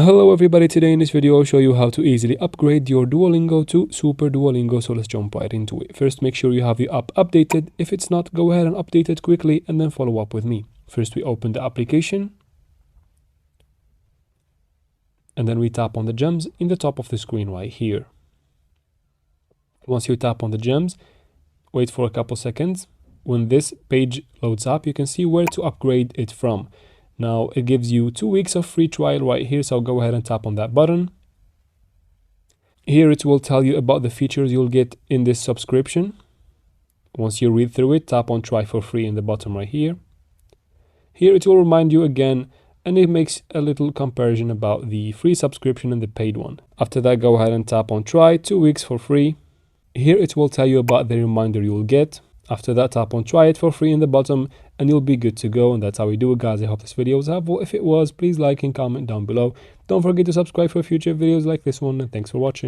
Hello everybody, today in this video I'll show you how to easily upgrade your Duolingo to Super Duolingo, so let's jump right into it. First, make sure you have your app updated. If it's not, go ahead and update it quickly and then follow up with me. First we open the application and then we tap on the gems in the top of the screen right here. Once you tap on the gems, wait for a couple seconds. When this page loads up, you can see where to upgrade it from. Now it gives you 2 weeks of free trial right here, so go ahead and tap on that button. Here it will tell you about the features you'll get in this subscription. Once you read through it, tap on try for free in the bottom right here. Here it will remind you again, and it makes a little comparison about the free subscription and the paid one. After that, go ahead and tap on try 2 weeks for free. Here it will tell you about the reminder you'll get. After that, tap on try it for free in the bottom and you'll be good to go. And that's how we do it, guys. I hope this video was helpful. If it was, please like and comment down below. Don't forget to subscribe for future videos like this one, and thanks for watching.